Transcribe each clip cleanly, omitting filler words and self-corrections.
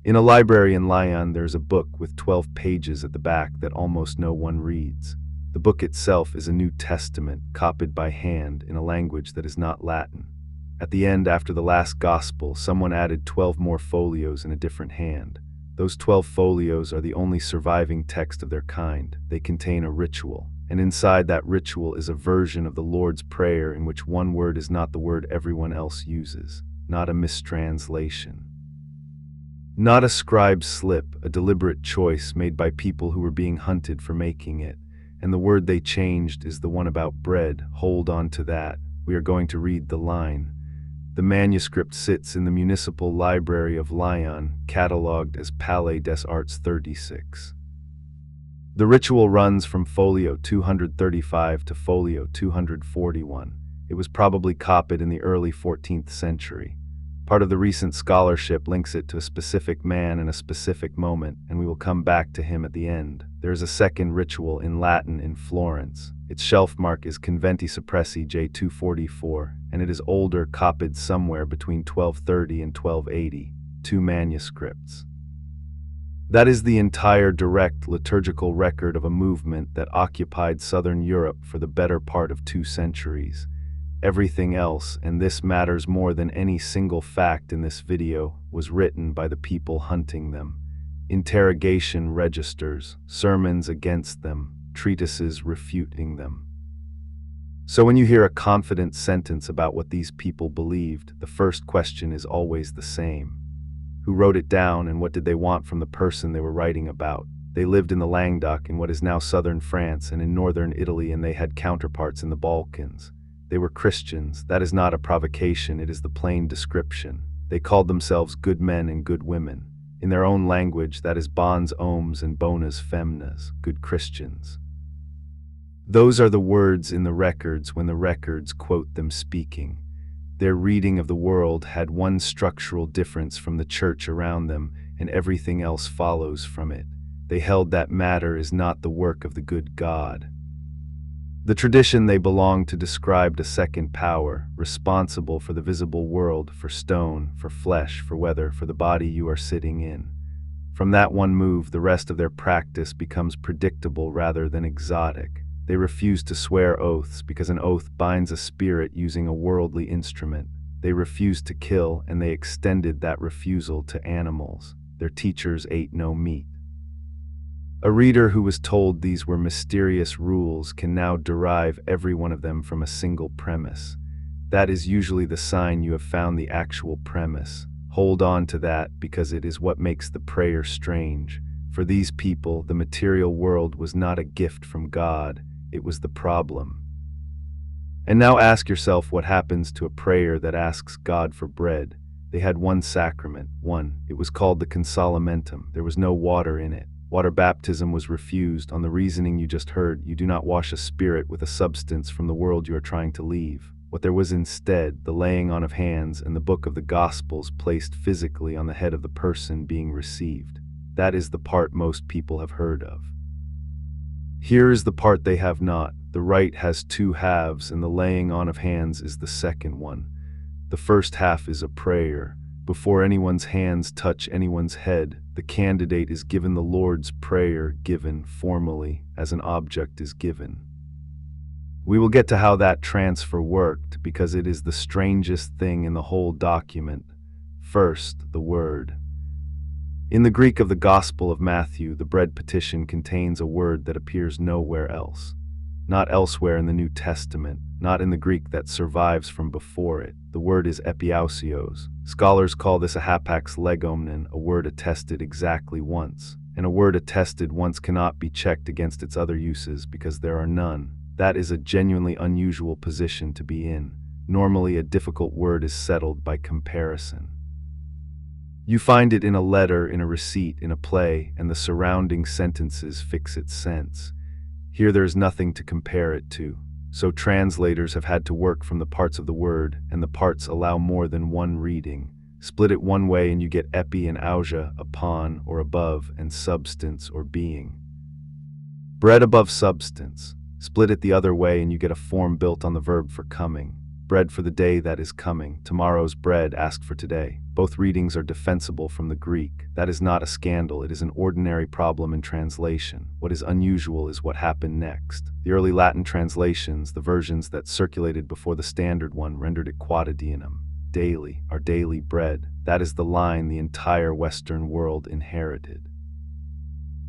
In a library in Lyon, there's a book with 12 pages at the back that almost no one reads. The book itself is a New Testament, copied by hand in a language that is not Latin. At the end, after the last gospel, someone added 12 more folios in a different hand. Those 12 folios are the only surviving text of their kind. They contain a ritual, and inside that ritual is a version of the Lord's Prayer in which one word is not the word everyone else uses, not a mistranslation. Not a scribe's slip, a deliberate choice made by people who were being hunted for making it, and the word they changed is the one about bread. Hold on to that. We are going to read the line. The manuscript sits in the municipal library of Lyon, catalogued as Palais des Arts 36. The ritual runs from folio 235 to folio 241. It was probably copied in the early 14th century. Part of the recent scholarship links it to a specific man and a specific moment, and we will come back to him at the end. There is a second ritual in Latin in Florence. Its shelf mark is Conventi Suppressi J244, and it is older, copied somewhere between 1230 and 1280, 2 manuscripts. That is the entire direct liturgical record of a movement that occupied southern Europe for the better part of 2 centuries. Everything else, and this matters more than any single fact in this video, was written by the people hunting them. Interrogation registers, sermons against them, treatises refuting them. So when you hear a confident sentence about what these people believed, the first question is always the same. Who wrote it down, and what did they want from the person they were writing about? They lived in the Languedoc in what is now southern France and in northern Italy, and they had counterparts in the Balkans. They were Christians. That is not a provocation, it is the plain description. They called themselves good men and good women. In their own language, that is bons homes and bonas femnas, good Christians. Those are the words in the records when the records quote them speaking. Their reading of the world had one structural difference from the church around them, and everything else follows from it. They held that matter is not the work of the good God. The tradition they belonged to described a second power, responsible for the visible world, for stone, for flesh, for weather, for the body you are sitting in. From that one move, the rest of their practice becomes predictable rather than exotic. They refuse to swear oaths because an oath binds a spirit using a worldly instrument. They refused to kill, and they extended that refusal to animals. Their teachers ate no meat. A reader who was told these were mysterious rules can now derive every one of them from a single premise. That is usually the sign you have found the actual premise. Hold on to that, because it is what makes the prayer strange. For these people, the material world was not a gift from God, it was the problem. And now ask yourself what happens to a prayer that asks God for bread. They had one sacrament, it was called the consolamentum. There was no water in it. Water baptism was refused on the reasoning you just heard. You do not wash a spirit with a substance from the world you are trying to leave. What there was instead, the laying on of hands and the book of the Gospels placed physically on the head of the person being received. That is the part most people have heard of. Here is the part they have not. The rite has 2 halves, and the laying on of hands is the second one. The first half is a prayer. Before anyone's hands touch anyone's head, the candidate is given the Lord's Prayer, given formally, as an object is given. We will get to how that transfer worked, because it is the strangest thing in the whole document. First, the word. In the Greek of the Gospel of Matthew, the bread petition contains a word that appears nowhere else. Not elsewhere in the New Testament, not in the Greek that survives from before it. The word is epiousios. Scholars call this a hapax legomnon, a word attested exactly once. And a word attested once cannot be checked against its other uses because there are none. That is a genuinely unusual position to be in. Normally, a difficult word is settled by comparison. You find it in a letter, in a receipt, in a play, and the surrounding sentences fix its sense. Here there is nothing to compare it to. So translators have had to work from the parts of the word, and the parts allow more than one reading. Split it one way and you get epi and ousia, upon or above, and substance or being. Bread above substance. Split it the other way and you get a form built on the verb for coming. bread for the day that is coming, tomorrow's bread asked for today. Both readings are defensible from the Greek. That is not a scandal, it is an ordinary problem in translation. What is unusual is what happened next. The early Latin translations, the versions that circulated before the standard one, rendered it quotidianum, daily, our daily bread. That is the line the entire Western world inherited.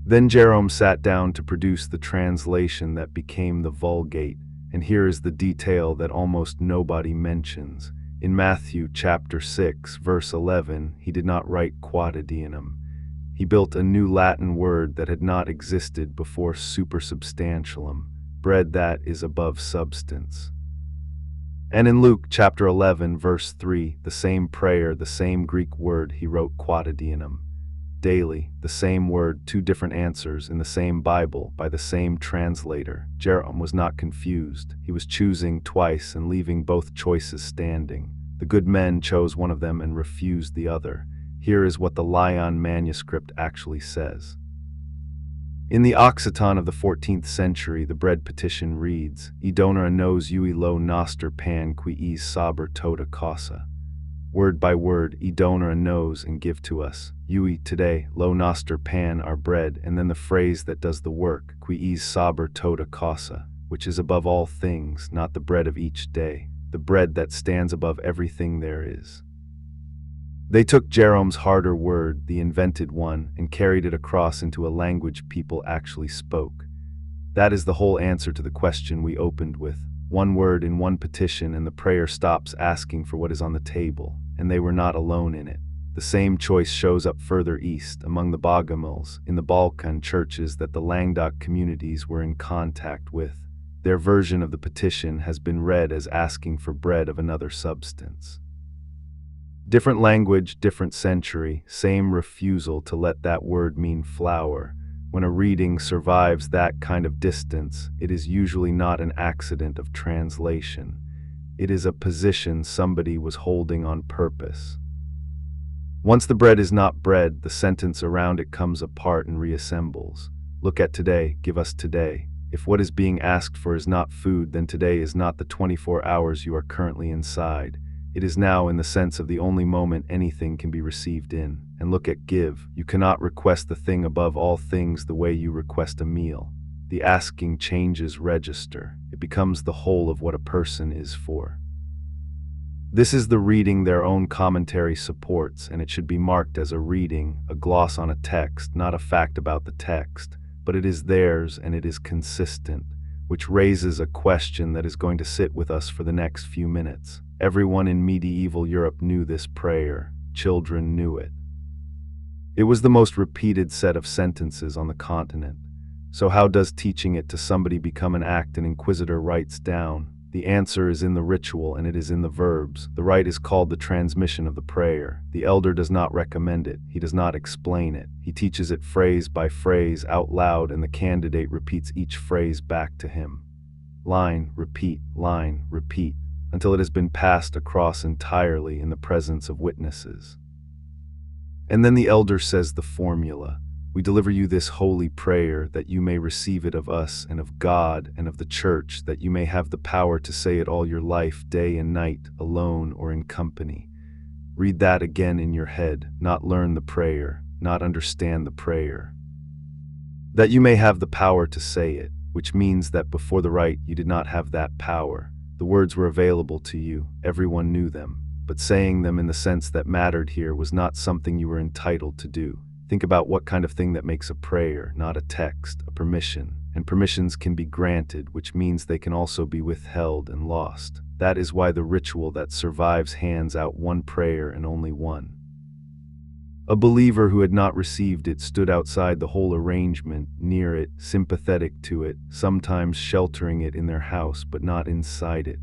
Then Jerome sat down to produce the translation that became the Vulgate, and here is the detail that almost nobody mentions. In Matthew chapter 6, verse 11, he did not write quotidianum. He built a new Latin word that had not existed before, supersubstantialem, bread that is above substance. And in Luke chapter 11, verse 3, the same prayer, the same Greek word, he wrote quotidianum. Daily, the same word, two different answers in the same Bible by the same translator. Jerome was not confused. He was choosing twice and leaving both choices standing. The good men chose one of them and refused the other. Here is what the Lyon manuscript actually says. In the Occitan of the 14th century, the bread petition reads, dona nos lo nostre pan qui sobre tota causa. Word by word, dona nos and give to us. Today, lo nostre pan, our bread, and then the phrase that does the work, qui sobre tota causa, which is above all things, not the bread of each day, the bread that stands above everything there is. They took Jerome's harder word, the invented one, and carried it across into a language people actually spoke. That is the whole answer to the question we opened with. One word in one petition and the prayer stops asking for what is on the table, and they were not alone in it. The same choice shows up further east, among the Bogomils, in the Balkan churches that the Languedoc communities were in contact with. Their version of the petition has been read as asking for bread of another substance. Different language, different century, same refusal to let that word mean flour. When a reading survives that kind of distance, it is usually not an accident of translation. It is a position somebody was holding on purpose. Once the bread is not bread, the sentence around it comes apart and reassembles. Look at today, give us today. If what is being asked for is not food, then today is not the 24 hours you are currently inside. It is now in the sense of the only moment anything can be received in. And look at give. You cannot request the thing above all things the way you request a meal. The asking changes register. It becomes the whole of what a person is for. This is the reading their own commentary supports, and it should be marked as a reading, a gloss on a text, not a fact about the text, but it is theirs and it is consistent, which raises a question that is going to sit with us for the next few minutes. Everyone in medieval Europe knew this prayer. Children knew it. It was the most repeated set of sentences on the continent. So how does teaching it to somebody become an act an inquisitor writes down? The answer is in the ritual and it is in the verbs. The rite is called the transmission of the prayer. The elder does not recommend it. He does not explain it. He teaches it phrase by phrase out loud, and the candidate repeats each phrase back to him. Line, repeat, until it has been passed across entirely in the presence of witnesses. And then the elder says the formula. We deliver you this holy prayer that you may receive it of us and of God and of the church, that you may have the power to say it all your life, day and night, alone or in company. Read that again in your head, not learn the prayer, not understand the prayer. That you may have the power to say it, which means that before the rite you did not have that power. The words were available to you, everyone knew them, but saying them in the sense that mattered here was not something you were entitled to do. Think about what kind of thing that makes a prayer, not a text, a permission. And permissions can be granted, which means they can also be withheld and lost. That is why the ritual that survives hands out one prayer and only one. A believer who had not received it stood outside the whole arrangement, near it, sympathetic to it, sometimes sheltering it in their house, but not inside it.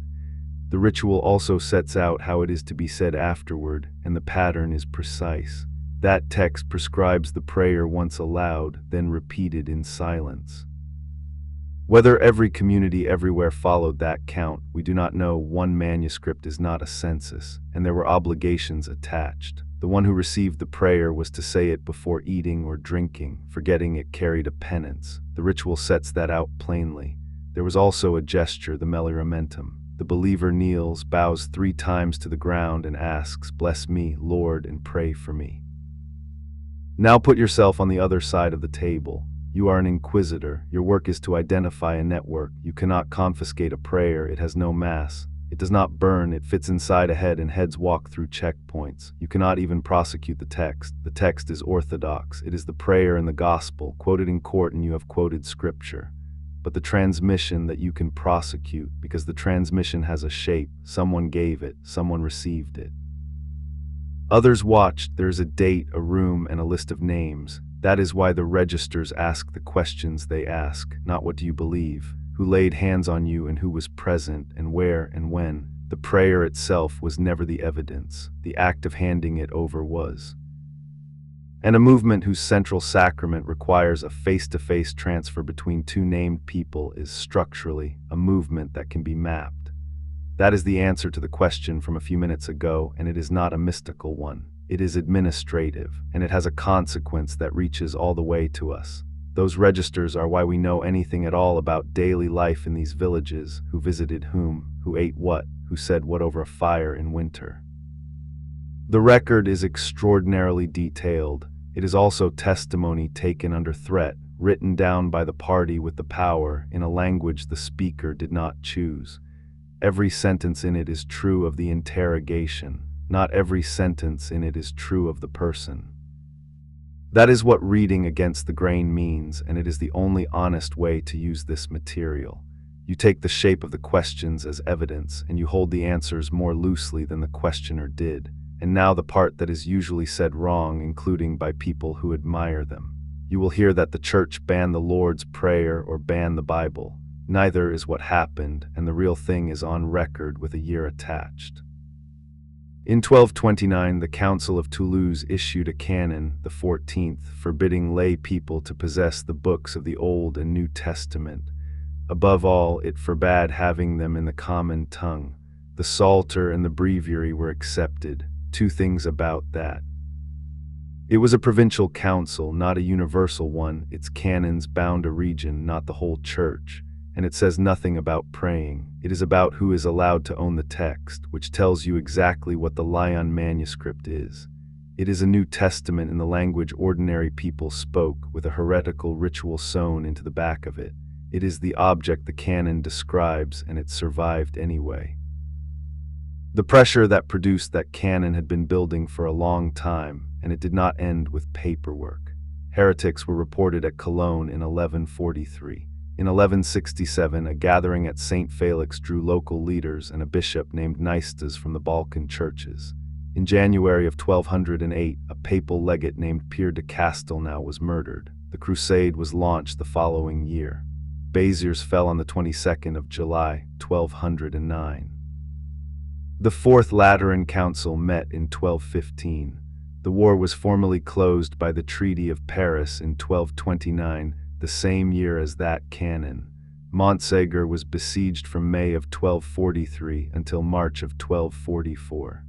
The ritual also sets out how it is to be said afterward, and the pattern is precise. That text prescribes the prayer once aloud, then repeated in silence. Whether every community everywhere followed that count, we do not know. One manuscript is not a census, and there were obligations attached. The one who received the prayer was to say it before eating or drinking. Forgetting it carried a penance. The ritual sets that out plainly. There was also a gesture, the meliramentum. The believer kneels, bows 3 times to the ground, and asks, "Bless me, Lord, and pray for me." Now put yourself on the other side of the table. You are an inquisitor. Your work is to identify a network. You cannot confiscate a prayer. It has no mass. It does not burn. It fits inside a head, and heads walk through checkpoints. You cannot even prosecute the text. The text is orthodox. It is the prayer in the gospel, quoted in court, and you have quoted scripture. But the transmission that you can prosecute, because the transmission has a shape. Someone gave it. Someone received it. Others watched. There is a date, a room, and a list of names. That is why the registers ask the questions they ask, not what do you believe, who laid hands on you, and who was present, and where and when. The prayer itself was never the evidence. The act of handing it over was. And a movement whose central sacrament requires a face-to-face transfer between 2 named people is structurally a movement that can be mapped. That is the answer to the question from a few minutes ago, and it is not a mystical one. It is administrative, and it has a consequence that reaches all the way to us. Those registers are why we know anything at all about daily life in these villages, who visited whom, who ate what, who said what over a fire in winter. The record is extraordinarily detailed. It is also testimony taken under threat, written down by the party with the power in a language the speaker did not choose. Every sentence in it is true of the interrogation. Not every sentence in it is true of the person. That is what reading against the grain means, and it is the only honest way to use this material. You take the shape of the questions as evidence, and you hold the answers more loosely than the questioner did. And now the part that is usually said wrong, including by people who admire them. You will hear that the Church banned the Lord's Prayer or banned the Bible. Neither is what happened, and the real thing is on record with a year attached. In 1229, the Council of Toulouse issued a canon, the 14th, forbidding lay people to possess the books of the Old and New Testament. Above all, it forbade having them in the common tongue. The Psalter and the Breviary were accepted. 2 things about that. It was a provincial council, not a universal one. Its canons bound a region, not the whole Church. And it says nothing about praying. It is about who is allowed to own the text, which tells you exactly what the Lyon manuscript is. It is a New Testament in the language ordinary people spoke, with a heretical ritual sewn into the back of it. It is the object the canon describes, and it survived anyway. The pressure that produced that canon had been building for a long time, and it did not end with paperwork. Heretics were reported at Cologne in 1143. In 1167, a gathering at St. Felix drew local leaders and a bishop named Nistas from the Balkan churches. In January of 1208, a papal legate named Pierre de Castelnau was murdered. The crusade was launched the following year. Béziers fell on the 22nd of July, 1209. The Fourth Lateran Council met in 1215. The war was formally closed by the Treaty of Paris in 1229, the same year as that canon. Montségur was besieged from May of 1243 until March of 1244.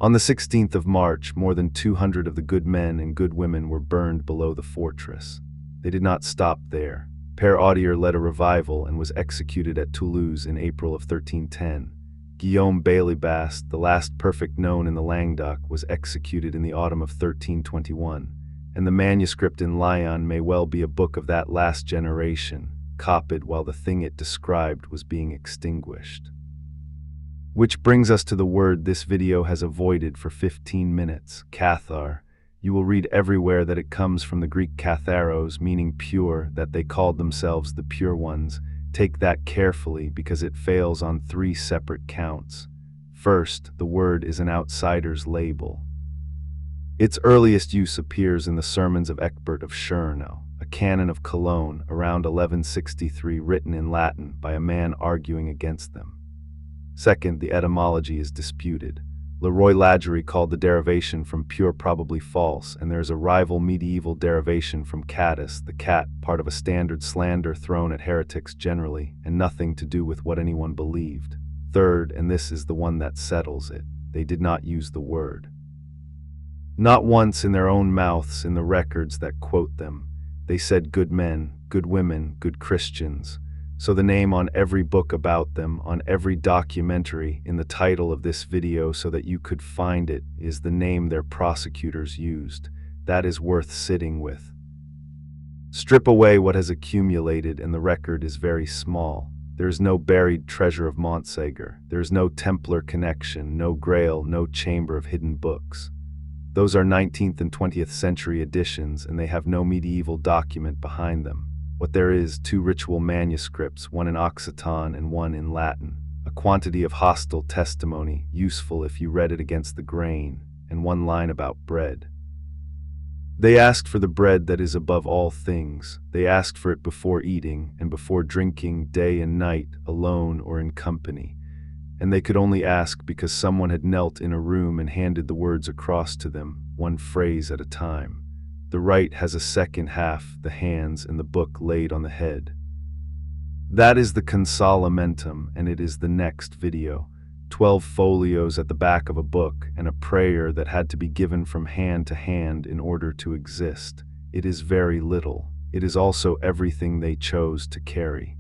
On the 16th of March, more than 200 of the good men and good women were burned below the fortress. They did not stop there. Père Audier led a revival and was executed at Toulouse in April of 1310. Guillaume Bailly-Bast, the last perfect known in the Languedoc, was executed in the autumn of 1321. And the manuscript in Lyon may well be a book of that last generation, copied while the thing it described was being extinguished. Which brings us to the word this video has avoided for 15 minutes, Cathar. You will read everywhere that it comes from the Greek Catharos, meaning pure, that they called themselves the pure ones. Take that carefully because it fails on 3 separate counts. First, the word is an outsider's label. Its earliest use appears in the Sermons of Ecbert of Chernow, a canon of Cologne around 1163 written in Latin by a man arguing against them. Second, the etymology is disputed. Leroy Lagery called the derivation from pure probably false, and there is a rival medieval derivation from catus, the cat, part of a standard slander thrown at heretics generally, and nothing to do with what anyone believed. Third, and this is the one that settles it, they did not use the word. Not once in their own mouths in the records that quote them. They said good men, good women, good Christians. So the name on every book about them, on every documentary, in the title of this video so that you could find it, is the name their prosecutors used. That is worth sitting with. Strip away what has accumulated and the record is very small. There is no buried treasure of Montségur. There is no Templar connection, no Grail, no chamber of hidden books. Those are 19th and 20th century editions, and they have no medieval document behind them. What there is, 2 ritual manuscripts, one in Occitan and one in Latin, a quantity of hostile testimony, useful if you read it against the grain, and one line about bread. They asked for the bread that is above all things. They asked for it before eating and before drinking, day and night, alone or in company. And they could only ask because someone had knelt in a room and handed the words across to them, one phrase at a time. The right has a second half, the hands and the book laid on the head. That is the consolamentum, and it is the next video. 12 folios at the back of a book, and a prayer that had to be given from hand to hand in order to exist. It is very little. It is also everything they chose to carry.